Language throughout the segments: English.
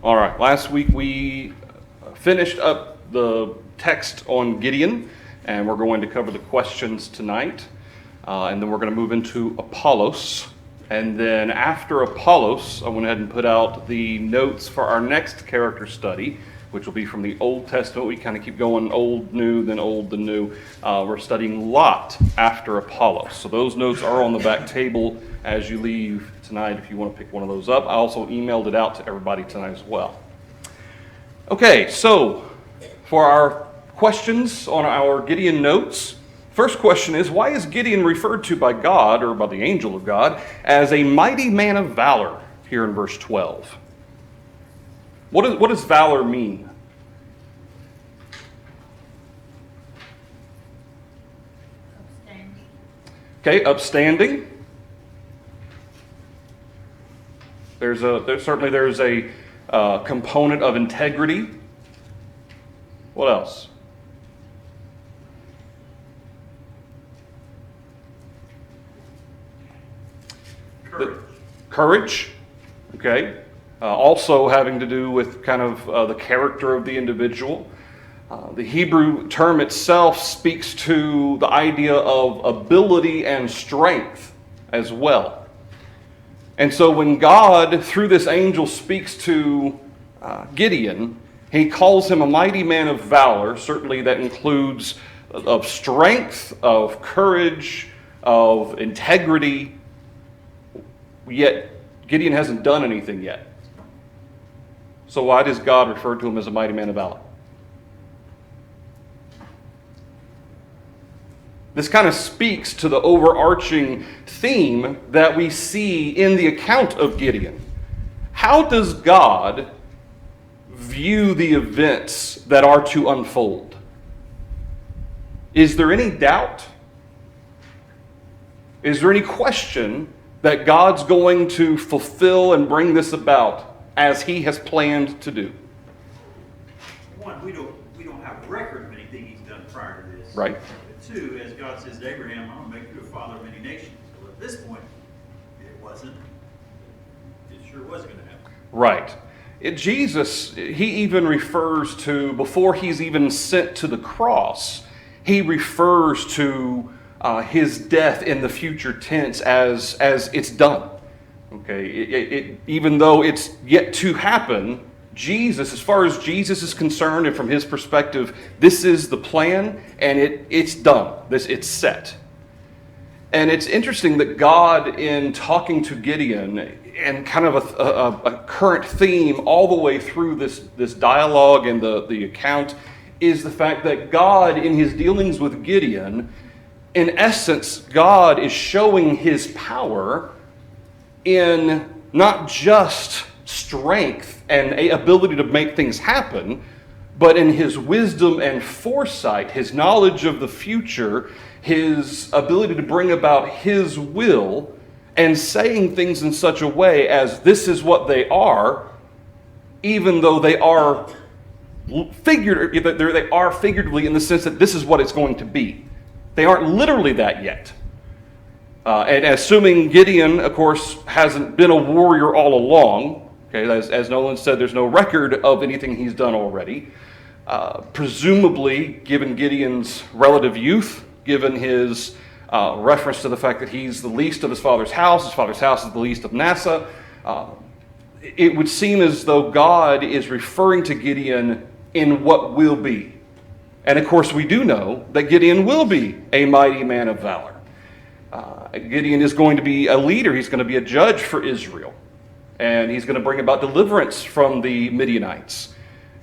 All right, last week we finished up the text on Gideon, and we're going to cover the questions tonight. And then we're going to move into Apollos. And then after Apollos, I went ahead and put out the notes for our next character study, which will be from the Old Testament. We kind of keep going old, new, then old, then new. We're studying Lot after Apollos. So those notes are on the back table as you leave tonight if you want to pick one of those up. I also emailed it out to everybody tonight as well. Okay, so for our questions on our Gideon notes, first question is, why is Gideon referred to by God, or by the angel of God, as a mighty man of valor here in verse 12? What does valor mean? Upstanding. Okay, upstanding. There's a component of integrity. What else? Courage. Okay. Also having to do with kind of the character of the individual. The Hebrew term itself speaks to the idea of ability and strength as well. And so when God, through this angel, speaks to Gideon, he calls him a mighty man of valor. Certainly that includes of strength, of courage, of integrity. Yet Gideon hasn't done anything yet. So why does God refer to him as a mighty man of valor? This kind of speaks to the overarching theme that we see in the account of Gideon. How does God view the events that are to unfold? Is there any doubt? Is there any question that God's going to fulfill and bring this about as he has planned to do? One, we don't have a record of anything he's done prior to this. Right. But two, as God says to Abraham, I'm going to make you a father of many nations. So at this point, it wasn't. It sure was going to happen. Right. Jesus, he even refers to, before he's even sent to the cross, he refers to his death in the future tense as it's done. Okay, even though it's yet to happen, Jesus, as far as Jesus is concerned, and from his perspective, this is the plan, and it's done. It's set. And it's interesting that God, in talking to Gideon, and kind of a current theme all the way through this dialogue and the account, is the fact that God, in his dealings with Gideon, in essence, God is showing his power in not just strength and ability to make things happen, but in his wisdom and foresight, his knowledge of the future, his ability to bring about his will, and saying things in such a way as this is what they are, even though they are figuratively in the sense that this is what it's going to be. They aren't literally that yet. And assuming Gideon, of course, hasn't been a warrior all along, okay, as Nolan said, there's no record of anything he's done already. Presumably, given Gideon's relative youth, given his reference to the fact that he's the least of his father's house is the least of Manasseh, it would seem as though God is referring to Gideon in what will be. And of course, we do know that Gideon will be a mighty man of valor. Gideon is going to be a leader. He's going to be a judge for Israel. And he's going to bring about deliverance from the Midianites.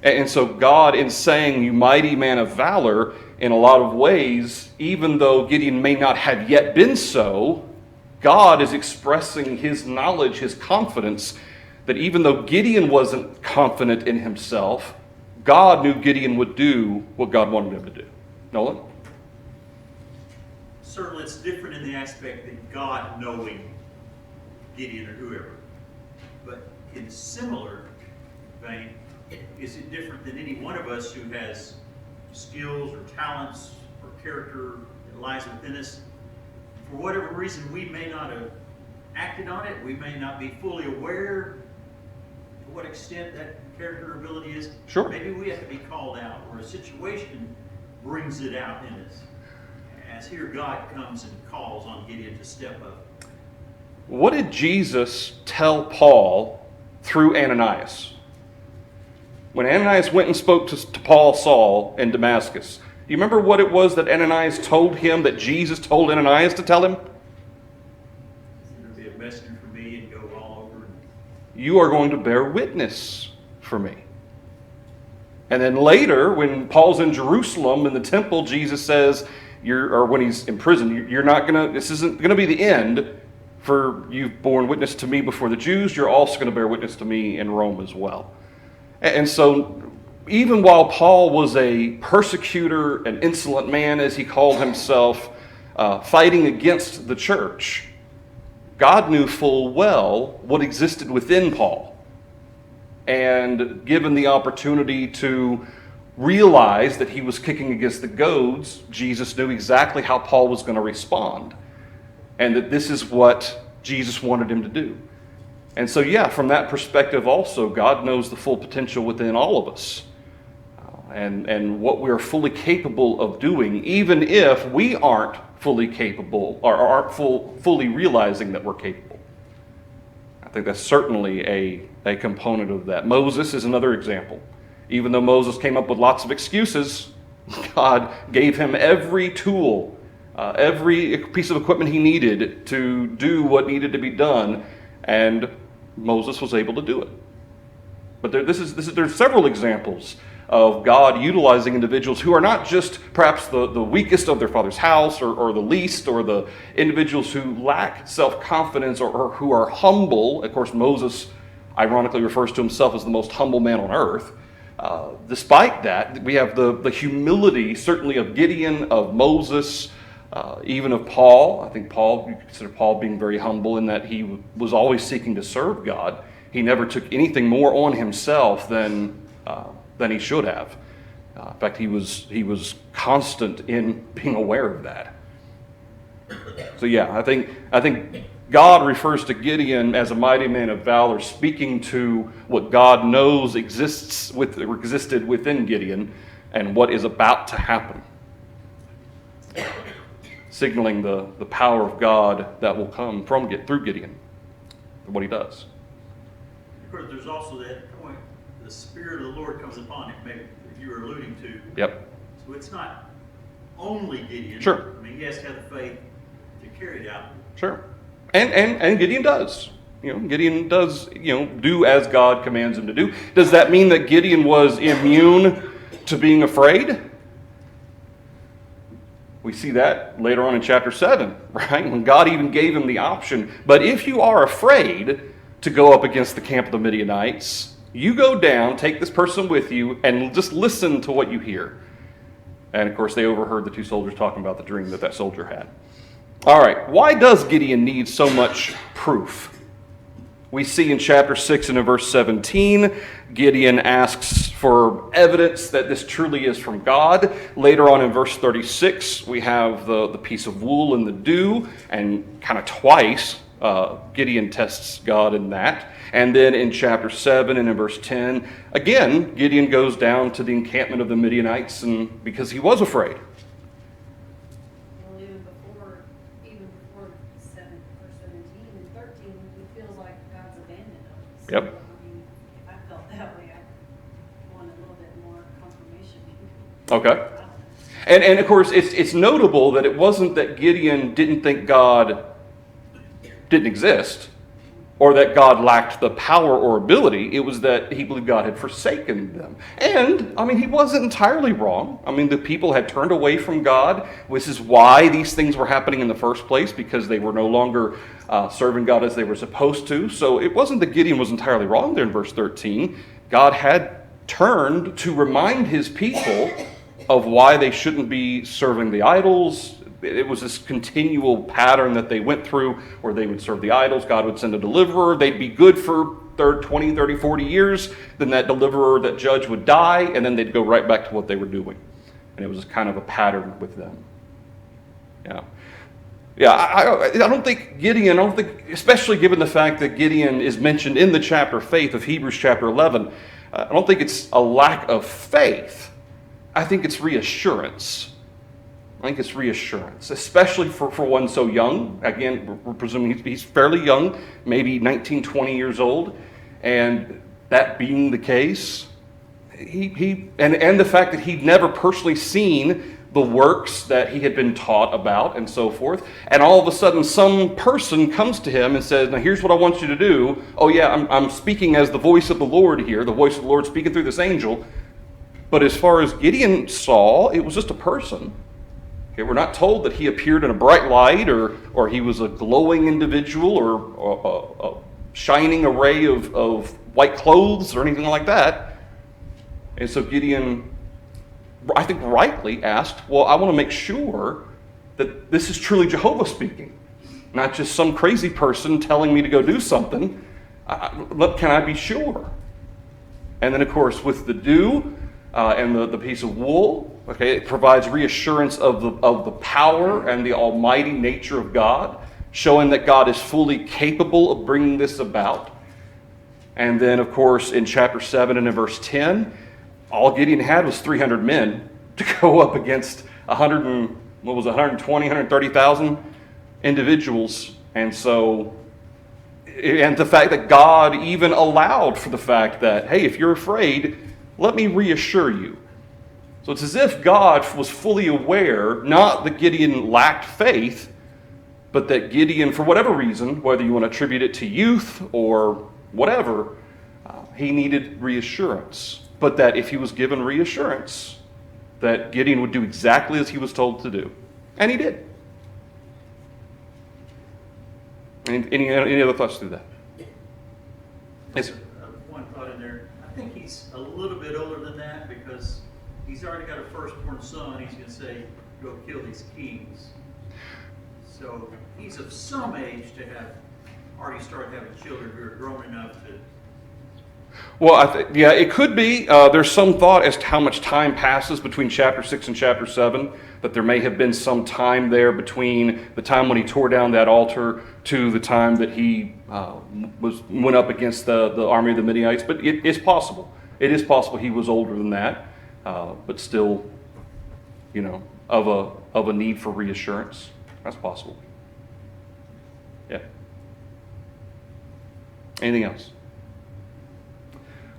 And so God, in saying, you mighty man of valor, in a lot of ways, even though Gideon may not have yet been so, God is expressing his knowledge, his confidence, that even though Gideon wasn't confident in himself, God knew Gideon would do what God wanted him to do. Nolan? Certainly it's different in the aspect that God knowing Gideon or whoever. But in similar vein, is it different than any one of us who has skills or talents or character that lies within us? For whatever reason, we may not have acted on it. We may not be fully aware. what extent that character ability is. Sure. Maybe we have to be called out, or a situation brings it out in us. As here God comes and calls on Gideon to step up. What did Jesus tell Paul through Ananias? When Ananias went and spoke to Paul, Saul, in Damascus, do you remember what it was that Ananias told him, that Jesus told Ananias to tell him? It's going to be a messenger for me and go all over. You are going to bear witness for me. And then later, when Paul's in Jerusalem in the temple, Jesus says, or when he's in prison, this isn't going to be the end, for you've borne witness to me before the Jews, you're also going to bear witness to me in Rome as well. And so, even while Paul was a persecutor, an insolent man, as he called himself, fighting against the church, God knew full well what existed within Paul. And given the opportunity to realize that he was kicking against the goads, Jesus knew exactly how Paul was going to respond. And that this is what Jesus wanted him to do. And so, yeah, from that perspective also, God knows the full potential within all of us. And what we're fully capable of doing, even if we aren't fully capable or aren't fully realizing that we're capable. I think that's certainly a component of that. Moses is another example. Even though Moses came up with lots of excuses, God gave him every tool, every piece of equipment he needed to do what needed to be done, and Moses was able to do it. But there's several examples of God utilizing individuals who are not just perhaps the weakest of their father's house or the least, or the individuals who lack self-confidence or who are humble. Of course, Moses ironically refers to himself as the most humble man on earth. Despite that, we have the humility certainly of Gideon, of Moses, even of Paul. I think you consider Paul being very humble in that he was always seeking to serve God. He never took anything more on himself than he should have. In fact, he was constant in being aware of that. So yeah, I think God refers to Gideon as a mighty man of valor, speaking to what God knows existed within Gideon and what is about to happen, signaling the power of God that will come through Gideon, what he does. Of course, there's also that point, the Spirit of the Lord comes upon him, maybe you were alluding to. Yep. So it's not only Gideon. Sure. I mean, he has to have the faith to carry it out. Sure. And Gideon does. Gideon does, do as God commands him to do. Does that mean that Gideon was immune to being afraid? We see that later on in chapter 7, right? When God even gave him the option. But if you are afraid to go up against the camp of the Midianites, you go down, take this person with you, and just listen to what you hear. And of course, they overheard the two soldiers talking about the dream that soldier had. All right, why does Gideon need so much proof? We see in chapter 6 and in verse 17, Gideon asks for evidence that this truly is from God. Later on in verse 36, we have the piece of wool and the dew, and kind of twice Gideon tests God in that. And then in chapter 7 and in verse 10, again, Gideon goes down to the encampment of the Midianites because he was afraid. Well, even before 7, verse 17 and 13, it feels like God's abandoned us. Yep. I mean, if I felt that way, I want a little bit more confirmation. Okay. And of course, it's notable that it wasn't that Gideon didn't think God didn't exist, or that God lacked the power or ability. It was that he believed God had forsaken them. And, he wasn't entirely wrong. The people had turned away from God, which is why these things were happening in the first place, because they were no longer serving God as they were supposed to. So it wasn't that Gideon was entirely wrong there in verse 13. God had turned to remind his people of why they shouldn't be serving the idols. It was this continual pattern that they went through where they would serve the idols. God would send a deliverer. They'd be good for 20, 30, 40 years. Then that deliverer, that judge would die, and then they'd go right back to what they were doing. And it was kind of a pattern with them. Yeah. Yeah, I don't think Gideon, I don't think, especially given the fact that Gideon is mentioned in the chapter faith of Hebrews chapter 11, I don't think it's a lack of faith. I think it's reassurance. I think it's reassurance, especially for one so young. Again, we're presuming he's fairly young, maybe 19, 20 years old. And that being the case, and the fact that he'd never personally seen the works that he had been taught about and so forth, and all of a sudden some person comes to him and says, now here's what I want you to do. Oh yeah, I'm speaking as the voice of the Lord here, the voice of the Lord speaking through this angel. But as far as Gideon saw, it was just a person. Okay, we're not told that he appeared in a bright light or he was a glowing individual or a shining array of white clothes or anything like that. And so Gideon, I think rightly asked, well, I want to make sure that this is truly Jehovah speaking, not just some crazy person telling me to go do something. Can I be sure? And then, of course, with the dew and the piece of wool, okay, it provides reassurance of the power and the almighty nature of God, showing that God is fully capable of bringing this about. And then, of course, in chapter 7 and in verse 10, all Gideon had was 300 men to go up against 130,000 individuals. And so, and the fact that God even allowed for the fact that, hey, if you're afraid, let me reassure you. So it's as if God was fully aware, not that Gideon lacked faith, but that Gideon, for whatever reason, whether you want to attribute it to youth or whatever, he needed reassurance. But that if he was given reassurance, that Gideon would do exactly as he was told to do. And he did. Any other thoughts through that? Yes. One thought in there. I think he's a little bit older than that because he's already got a firstborn son. He's going to say, go kill these kings. So he's of some age to have already started having children who are grown enough to. Well, yeah, it could be. There's some thought as to how much time passes between chapter 6 and chapter 7, that there may have been some time there between the time when he tore down that altar to the time that he went up against the army of the Midianites. But it is possible. It is possible he was older than that, but still, of a need for reassurance. That's possible. Yeah. Anything else?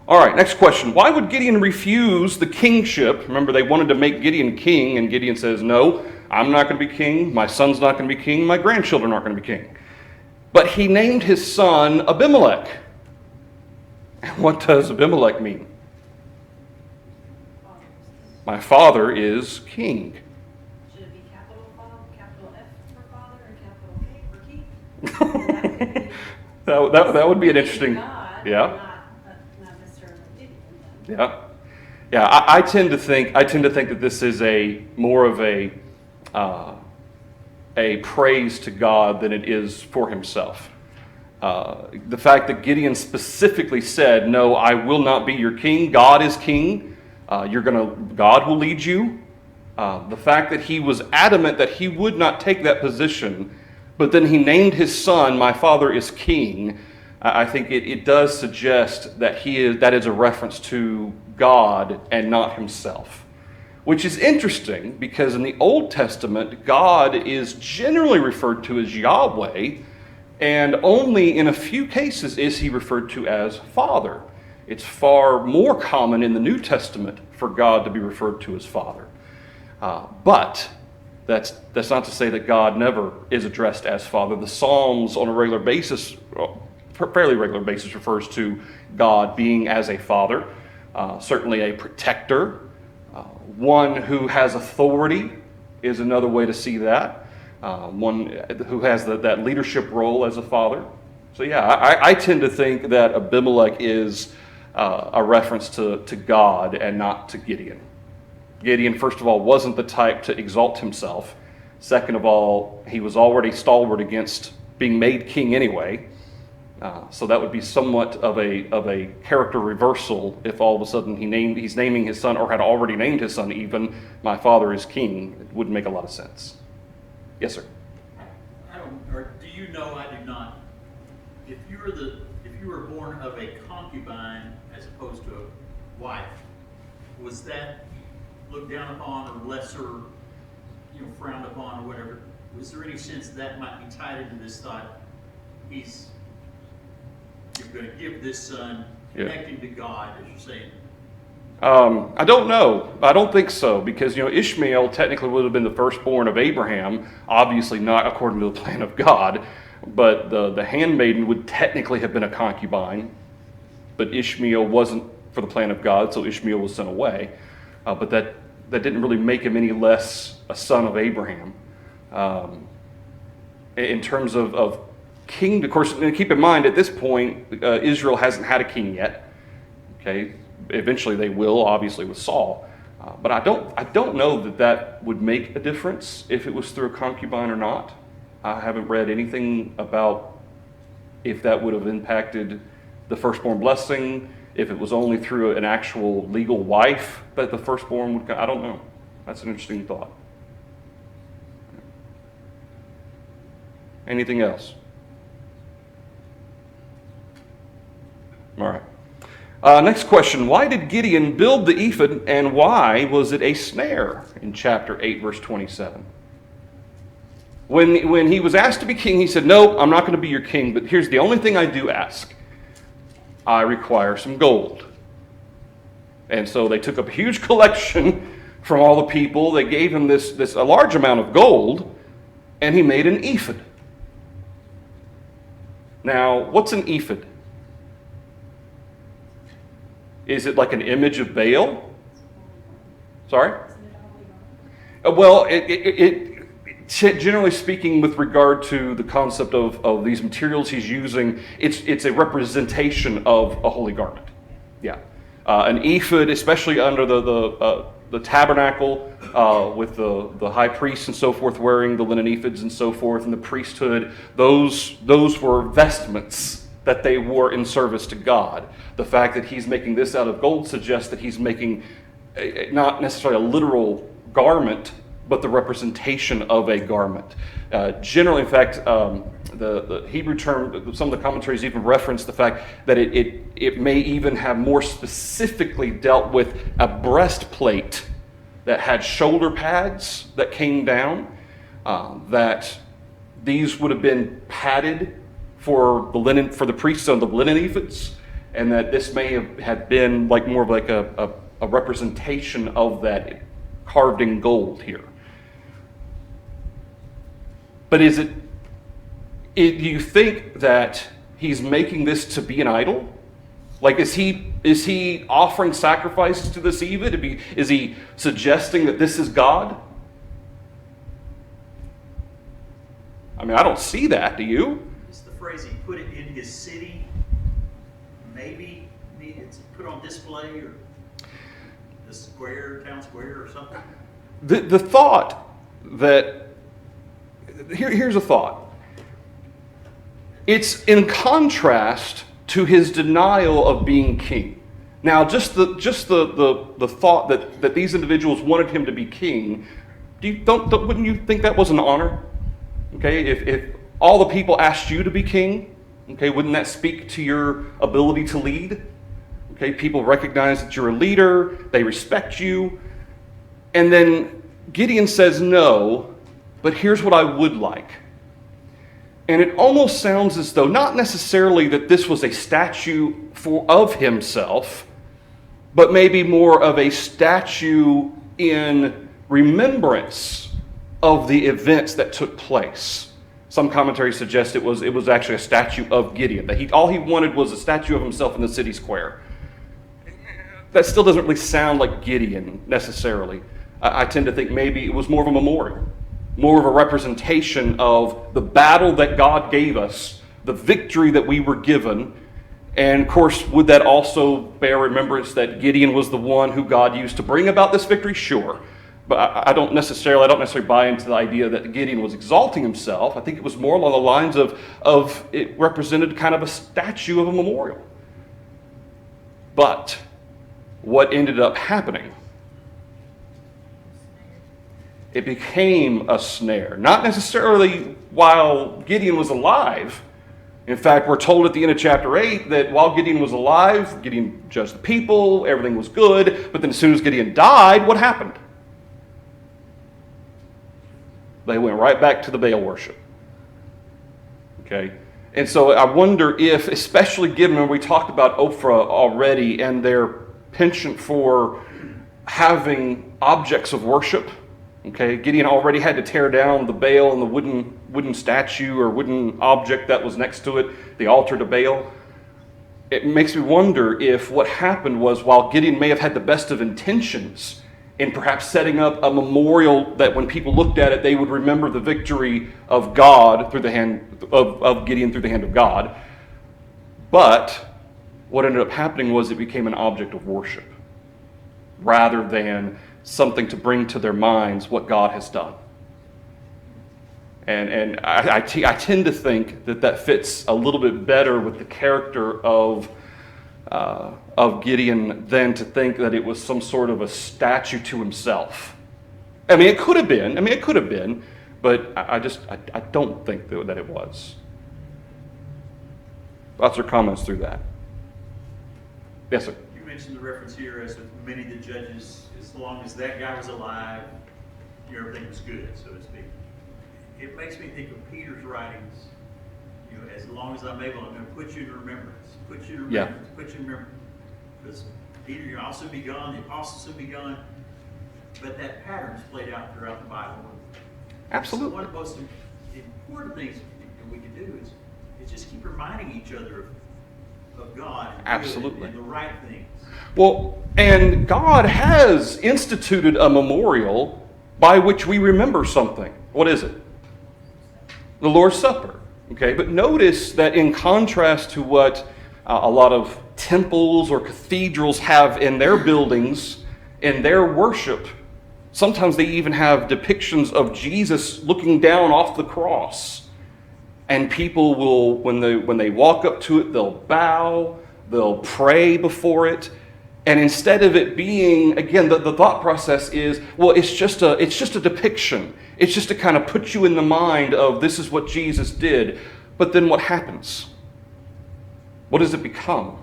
All right, next question. Why would Gideon refuse the kingship? Remember, they wanted to make Gideon king, and Gideon says, no, I'm not going to be king, my son's not going to be king, my grandchildren aren't going to be king. But he named his son Abimelech. And what does Abimelech mean? My father is king. Should it be capital F for father and capital K for king? That would be an interesting, God, yeah. Not necessarily Gideon. Yeah. I tend to think that this is more of a praise to God than it is for himself. The fact that Gideon specifically said, "No, I will not be your king. God is king. God will lead you." The fact that he was adamant that he would not take that position, but then he named his son, "My father is king." I think it does suggest that that is a reference to God and not himself, which is interesting because in the Old Testament, God is generally referred to as Yahweh, and only in a few cases is he referred to as Father. It's far more common in the New Testament for God to be referred to as Father. But that's not to say that God never is addressed as Father. The Psalms on a regular basis, fairly regular basis, refers to God being as a father, certainly a protector. One who has authority is another way to see that. One who has that leadership role as a father. So yeah, I tend to think that Abimelech is a reference to God and not to Gideon. Gideon, first of all, wasn't the type to exalt himself. Second of all, he was already stalwart against being made king anyway. So that would be somewhat of a character reversal if all of a sudden he's naming his son, or had already named his son even, "My father is king." It wouldn't make a lot of sense. Yes, sir. you know, I do not. If you were born of a concubine as opposed to a wife, was that looked down upon or lesser, frowned upon or whatever? Was there any sense that might be tied into this thought? You're going to give this son, connect him to God, as you're saying. I don't know. I don't think so, because Ishmael technically would have been the firstborn of Abraham, obviously not according to the plan of God, but the handmaiden would technically have been a concubine, but Ishmael wasn't for the plan of God, so Ishmael was sent away. But that didn't really make him any less a son of Abraham. In terms of king, of course, keep in mind at this point, Israel hasn't had a king yet. Okay. Eventually they will, obviously with Saul, but I don't know that would make a difference if it was through a concubine or not. I haven't read anything about if that would have impacted the firstborn blessing, if it was only through an actual legal wife that the firstborn would. I don't know. That's an interesting thought. Anything else? All right. Next question. Why did Gideon build the ephod, and why was it a snare in chapter 8, verse 27? When he was asked to be king, he said, "No, I'm not going to be your king, but here's the only thing I do ask. I require some gold." And so they took up a huge collection from all the people. They gave him a large amount of gold, and he made an ephod. Now, what's an ephod? Is it like an image of Baal? Sorry? Well, it generally speaking, with regard to the concept of these materials he's using, it's a representation of a holy garment. Yeah. An ephod, especially under the tabernacle, with the high priest and so forth wearing the linen ephods and so forth, and the priesthood, those were vestments that they wore in service to God. The fact that he's making this out of gold suggests that he's making not necessarily a literal garment, but the representation of a garment. Generally, in fact, the Hebrew term, some of the commentaries even reference the fact that it may even have more specifically dealt with a breastplate that had shoulder pads that came down, that these would have been padded for the priests on the linen ephods, and that this may have been more of like a representation of that carved in gold here. But do you think that he's making this to be an idol? Like, is he offering sacrifices to this ephod? Is he suggesting that this is God? I mean, I don't see that. Do you? It's the phrase, he put it in his city. Maybe it's put on display, or the square, town square, or something. The thought that here's a thought. It's in contrast to his denial of being king. Now, just the thought that these individuals wanted him to be king, wouldn't you think that was an honor? Okay, if all the people asked you to be king, okay, wouldn't that speak to your ability to lead? Okay, people recognize that you're a leader, they respect you. And then Gideon says no, but here's what I would like. And it almost sounds as though not necessarily that this was a statue of himself, but maybe more of a statue in remembrance of the events that took place. Some commentaries suggest it was actually a statue of Gideon, that all he wanted was a statue of himself in the city square. That still doesn't really sound like Gideon necessarily. I tend to think maybe it was more of a memorial, more of a representation of the battle that God gave us, the victory that we were given. And of course, would that also bear remembrance that Gideon was the one who God used to bring about this victory? Sure. But I don't necessarily buy into the idea that Gideon was exalting himself. I think it was more along the lines of it represented kind of a statue of a memorial. But what ended up happening? It became a snare. Not necessarily while Gideon was alive. In fact, we're told at the end of chapter 8 that while Gideon was alive, Gideon judged the people, everything was good, but then as soon as Gideon died, what happened? They went right back to the Baal worship. Okay? And so I wonder if, especially given when we talked about Ophrah already and their penchant for having objects of worship, okay, Gideon already had to tear down the Baal and the wooden statue or wooden object that was next to it, the altar to Baal. It makes me wonder if what happened was, while Gideon may have had the best of intentions in perhaps setting up a memorial that when people looked at it, they would remember the victory of God through the hand of Gideon through the hand of God. But what ended up happening was it became an object of worship rather than something to bring to their minds what God has done. And I tend to think that fits a little bit better with the character of Gideon than to think that it was some sort of a statue to himself. I mean, it could have been, but I don't think that it was. Thoughts or comments through that? Yes, sir. You mentioned the reference here as with many of the judges, as long as that guy was alive, everything was good, so to speak. It makes me think of Peter's writings. As long as I'm able, I'm going to put you in remembrance. Put you in remembrance. Put you in remembrance. Because Peter, you'll also be gone. The apostles will be gone. But that pattern's played out throughout the Bible. Absolutely. So one of the most important things that we can do is just keep reminding each other of God and absolutely and the right things. Well, and God has instituted a memorial by which we remember something. What is it? The Lord's Supper. Okay, but notice that in contrast to what a lot of temples or cathedrals have in their buildings, in their worship, sometimes they even have depictions of Jesus looking down off the cross. And people will, when they walk up to it, they'll bow, they'll pray before it. And instead of it being, again, the thought process is, well, it's just a depiction. It's just to kind of put you in the mind of this is what Jesus did. But then what happens? What does it become?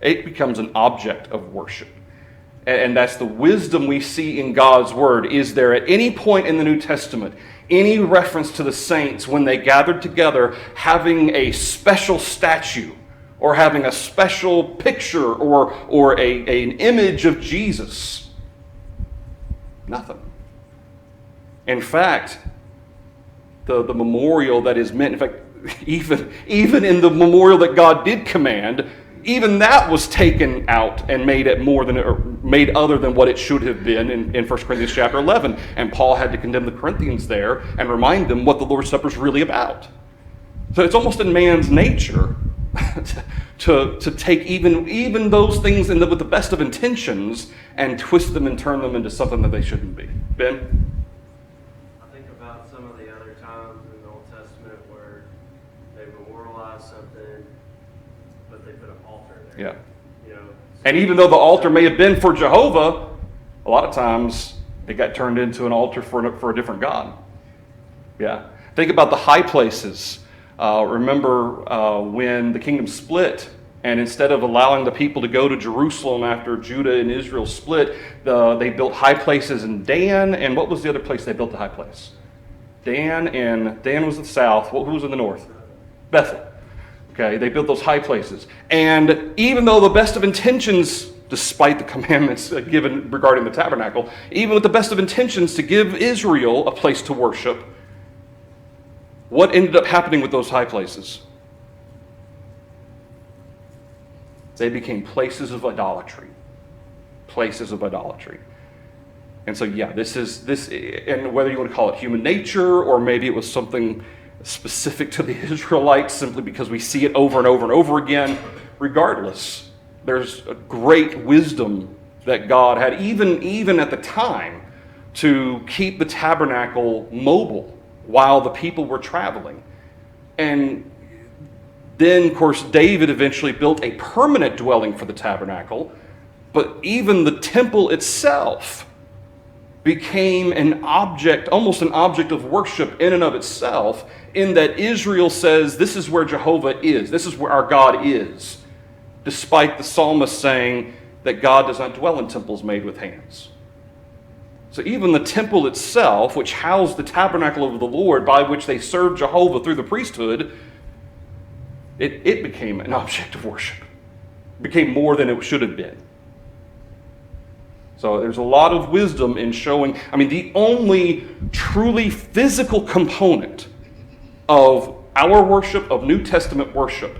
It becomes an object of worship. And that's the wisdom we see in God's Word. Is there at any point in the New Testament any reference to the saints when they gathered together having a special statue or having a special picture or an image of Jesus? Nothing. In fact, the memorial that is meant, in fact, even in the memorial that God did command, even that was taken out and made other than what it should have been in 1 Corinthians chapter 11. And Paul had to condemn the Corinthians there and remind them what the Lord's Supper is really about. So it's almost in man's nature to take even those things with the best of intentions and twist them and turn them into something that they shouldn't be. Ben? I think about some of the other times in the Old Testament where they memorialized something, but they put an altar there. Yeah. And even though the altar may have been for Jehovah, a lot of times it got turned into an altar for a different god. Yeah. Think about the high places. Remember when the kingdom split, and instead of allowing the people to go to Jerusalem after Judah and Israel split, they built high places in Dan. And what was the other place they built the high place? Dan was the south. Who was in the north? Bethel. Okay, they built those high places. And even though the best of intentions, despite the commandments given regarding the tabernacle, even with the best of intentions to give Israel a place to worship, what ended up happening with those high places? They became places of idolatry. Places of idolatry. And so, yeah, this, and whether you want to call it human nature, or maybe it was something specific to the Israelites simply because we see it over and over and over again, regardless, there's a great wisdom that God had, even at the time, to keep the tabernacle mobile while the people were traveling. And then, of course, David eventually built a permanent dwelling for the tabernacle, but even the temple itself became an object, almost an object of worship in and of itself, in that Israel says, this is where Jehovah is, this is where our God is, despite the psalmist saying that God does not dwell in temples made with hands. So even the temple itself, which housed the tabernacle of the Lord, by which they served Jehovah through the priesthood, it became an object of worship. It became more than it should have been. So there's a lot of wisdom in showing, the only truly physical component of our worship, of New Testament worship,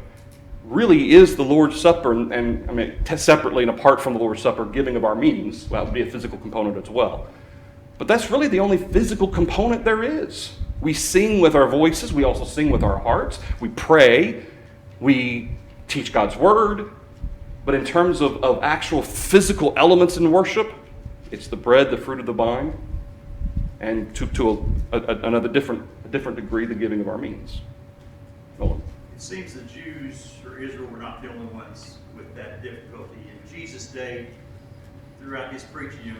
really is the Lord's Supper, and separately and apart from the Lord's Supper, giving of our means. Well, that would be a physical component as well. But that's really the only physical component there is. We sing with our voices. We also sing with our hearts. We pray. We teach God's Word. But in terms of actual physical elements in worship, it's the bread, the fruit of the vine, and to another different degree, the giving of our means. Nolan. It seems the Jews or Israel were not the only ones with that difficulty. In Jesus' day, throughout his preaching,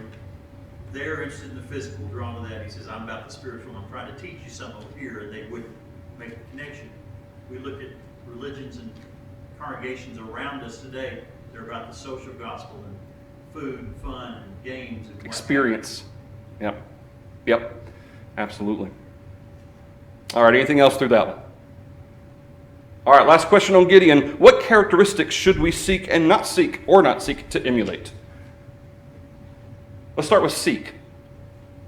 they're interested in the physical, drawn to that. He says, I'm about the spiritual. I'm trying to teach you something over here, and they wouldn't make the connection. We look at religions and congregations around us today. They're about the social gospel and food and fun and games and experience. Yep. Absolutely. All right, anything else through that one? All right, last question on Gideon. What characteristics should we seek and not seek, or not seek to emulate? Let's start with seek.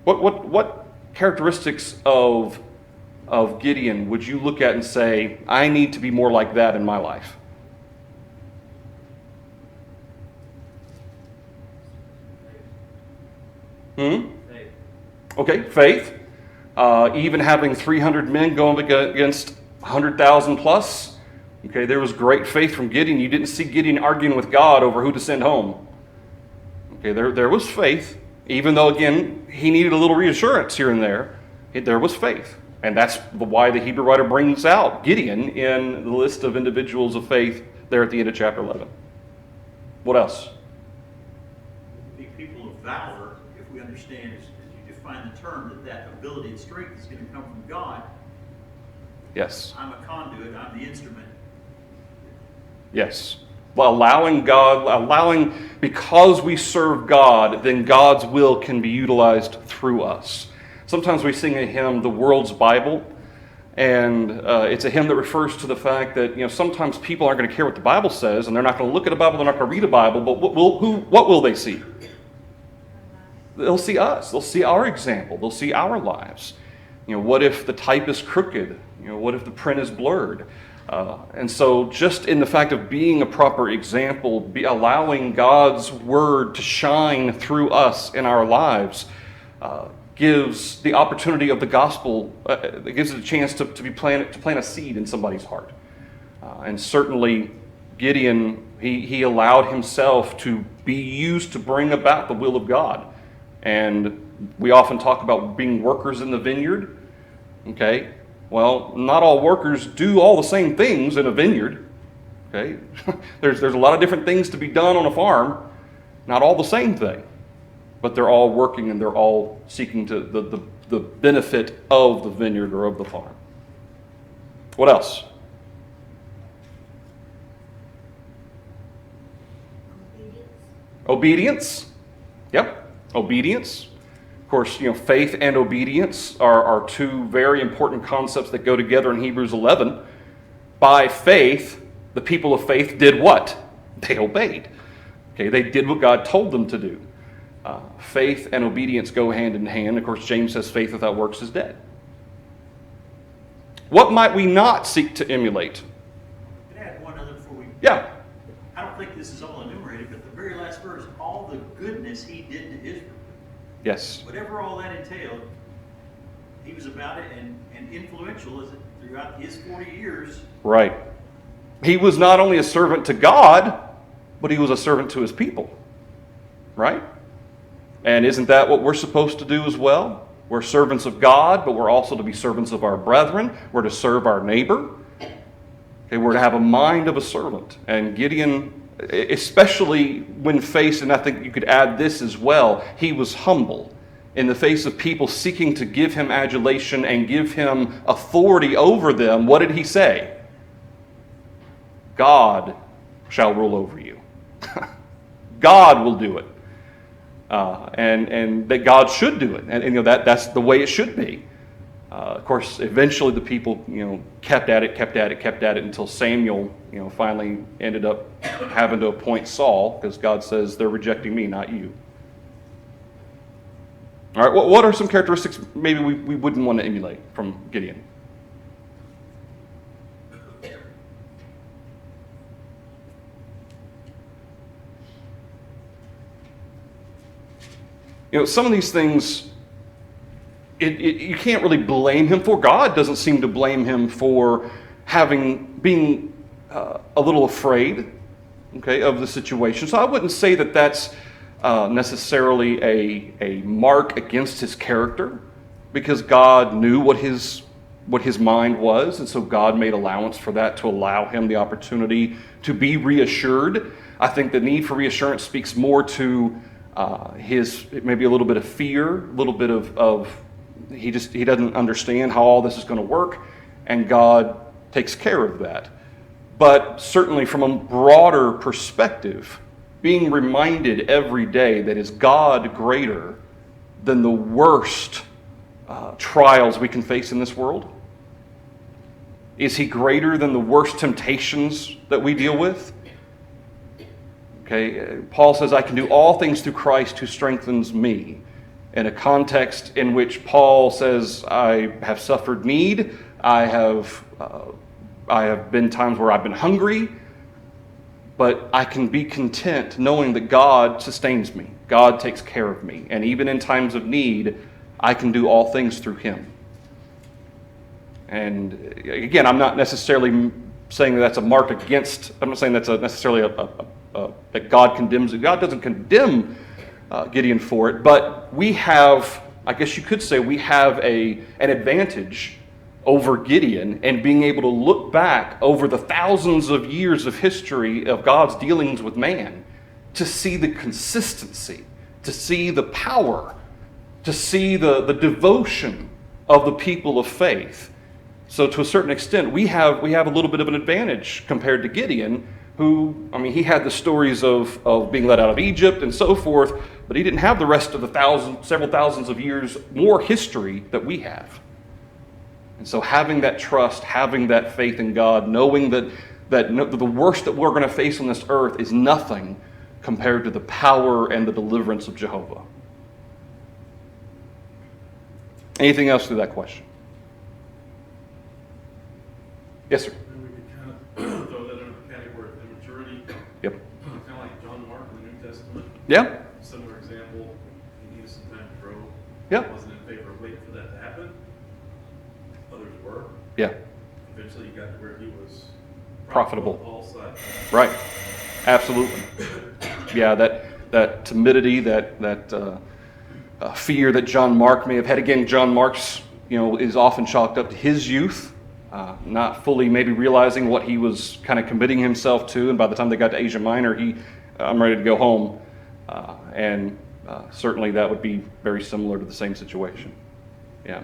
What characteristics of Gideon would you look at and say, I need to be more like that in my life? Faith. Okay, faith. Even having 300 men going against 100,000 plus. Okay, there was great faith from Gideon. You didn't see Gideon arguing with God over who to send home. Okay, there was faith, even though, again, he needed a little reassurance here and there. There was faith. And that's why the Hebrew writer brings out Gideon in the list of individuals of faith there at the end of chapter 11. What else? Be people of valor, if we understand, as you define the term, that ability and strength is going to come from God. Yes. I'm a conduit, I'm the instrument. Yes. Well, because we serve God, then God's will can be utilized through us. Sometimes we sing a hymn, The World's Bible, and it's a hymn that refers to the fact that, sometimes people aren't going to care what the Bible says, and they're not going to look at a Bible, they're not going to read a Bible, but what will they see? They'll see us. They'll see our example. They'll see our lives. What if the type is crooked? What if the print is blurred? And so just in the fact of being a proper example, allowing God's word to shine through us in our lives, gives the opportunity of the gospel, it gives it a chance to plant a seed in somebody's heart. And certainly Gideon, he allowed himself to be used to bring about the will of God. And we often talk about being workers in the vineyard. Okay, well, not all workers do all the same things in a vineyard. Okay, there's a lot of different things to be done on a farm, not all the same thing, but they're all working and they're all seeking to the benefit of the vineyard or of the farm. What else? Obedience. Yep, obedience. Of course, faith and obedience are two very important concepts that go together in Hebrews 11. By faith, the people of faith did what? They obeyed. Okay, they did what God told them to do. Faith and obedience go hand in hand. Of course, James says faith without works is dead. What might we not seek to emulate? Can I add one other before we... Yeah. I don't think this is all enumerated, but the very last verse, all the goodness he did to Israel. Yes. Whatever all that entailed, he was about it and influential as it throughout his 40 years. Right. He was not only a servant to God, but he was a servant to his people. Right? And isn't that what we're supposed to do as well? We're servants of God, but we're also to be servants of our brethren. We're to serve our neighbor. Okay, we're to have a mind of a servant. And Gideon, especially when faced, and I think you could add this as well, he was humble in the face of people seeking to give him adulation and give him authority over them, what did he say? God shall rule over you. God will do it. And that God should do it. And that's the way it should be. Of course, eventually the people, kept at it until Samuel, finally ended up having to appoint Saul, because God says they're rejecting me, not you. All right, what are some characteristics maybe we wouldn't want to emulate from Gideon? Some of these things, you can't really blame him for. God doesn't seem to blame him for being a little afraid, of the situation. So I wouldn't say that that's necessarily a mark against his character, because God knew what his mind was, and so God made allowance for that to allow him the opportunity to be reassured. I think the need for reassurance speaks more to his maybe a little bit of fear, a little bit of he doesn't understand how all this is going to work, and God takes care of that. But certainly from a broader perspective, being reminded every day that is God greater than the worst trials we can face in this world? Is he greater than the worst temptations that we deal with? Paul says, I can do all things through Christ who strengthens me. In a context in which Paul says, I have suffered need, I have been times where I've been hungry, but I can be content knowing that God sustains me. God takes care of me. And even in times of need, I can do all things through him. And again, I'm not necessarily saying that that's a mark against, I'm not saying that's necessarily that God condemns it. God doesn't condemn Gideon for it, but we have, I guess you could say, we have an advantage over Gideon and being able to look back over the thousands of years of history of God's dealings with man to see the consistency, to see the power, to see the devotion of the people of faith. So to a certain extent, we have a little bit of an advantage compared to Gideon, who, he had the stories of being let out of Egypt and so forth, but he didn't have the rest of the several thousands of years more history that we have. And so having that trust, having that faith in God, knowing that the worst that we're going to face on this earth is nothing compared to the power and the deliverance of Jehovah. Anything else to that question? Yes, sir. And we could kind of throw that under the category of immaturity. Yep. Kind of like John Mark in the New Testament. Yeah. Similar example. He needed some time to grow. Yep. Wasn't in favor of waiting for that to happen. Others were. Yeah. Eventually he got to where he was Profitable. on Paul's side. Right. Absolutely. Yeah, that timidity, that fear that John Mark may have had. Again, John Mark's, is often chalked up to his youth. Not fully maybe realizing what he was kind of committing himself to, and by the time they got to Asia Minor, I'm ready to go home. Certainly that would be very similar to the same situation. Yeah.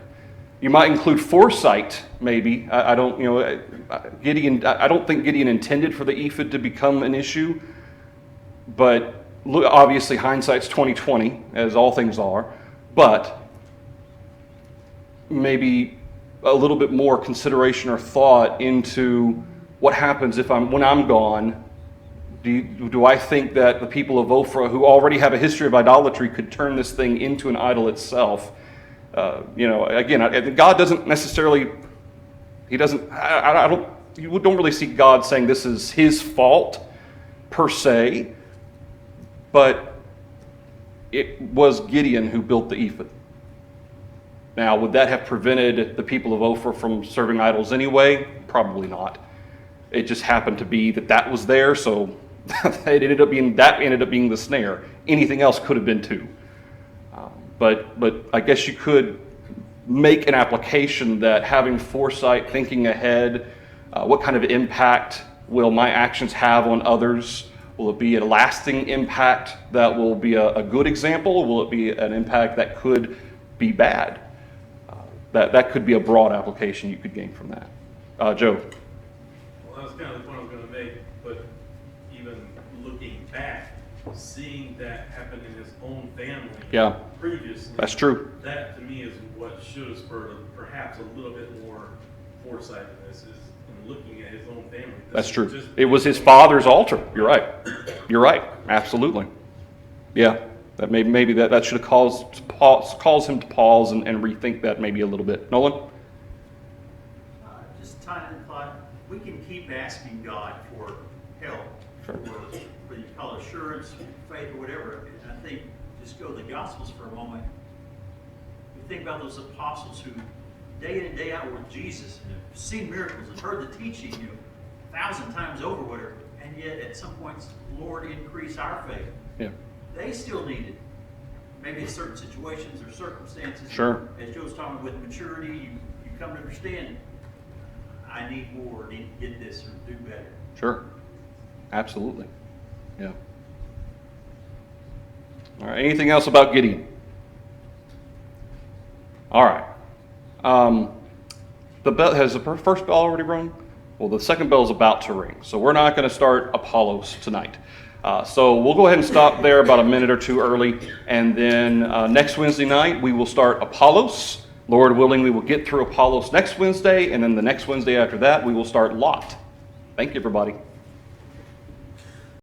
You might include foresight, maybe. I don't think Gideon intended for the ephod to become an issue, but obviously hindsight's 20/20, as all things are, but maybe a little bit more consideration or thought into what happens when I'm gone. Do I think that the people of Ophrah, who already have a history of idolatry, could turn this thing into an idol itself? Again, God doesn't necessarily. He doesn't. You don't really see God saying this is his fault per se, but it was Gideon who built the ephod. Now, would that have prevented the people of Ophrah from serving idols anyway? Probably not. It just happened to be that was there, so it ended up being the snare. Anything else could have been too. But I guess you could make an application that having foresight, thinking ahead, what kind of impact will my actions have on others? Will it be a lasting impact that will be a good example, or will it be an impact that could be bad? That could be a broad application you could gain from that. Joe? Well, that was kind of the point I was gonna make, but even looking back, seeing that happen in his own family. Yeah. Previously. That's true. That to me is what should have spurred perhaps a little bit more foresight in this, is in looking at his own family. That's true. It was his father's altar. You're right. You're right. Absolutely. Yeah. That maybe that should have caused him to pause and rethink that maybe a little bit. Nolan? Just tying in thought, we can keep asking God for help, Sure. for what you call assurance, faith, or whatever. And I think, just go to the Gospels for a moment. You think about those apostles who, day in and day out, were with Jesus and have seen miracles and heard the teaching, 1,000 times over, whatever. And yet, at some points, Lord, increase our faith. Yeah. They still need it. Maybe in certain situations or circumstances. Sure. As Joe's talking with maturity, you come to understand, I need more, need to get this or do better. Sure. Absolutely. Yeah. All right. Anything else about Gideon? All right. The bell, has the first bell already rung? Well, the second bell is about to ring. So we're not going to start Apollos tonight. So we'll go ahead and stop there about a minute or two early. And then next Wednesday night, we will start Apollos. Lord willing, we will get through Apollos next Wednesday. And then the next Wednesday after that, we will start Lot. Thank you, everybody.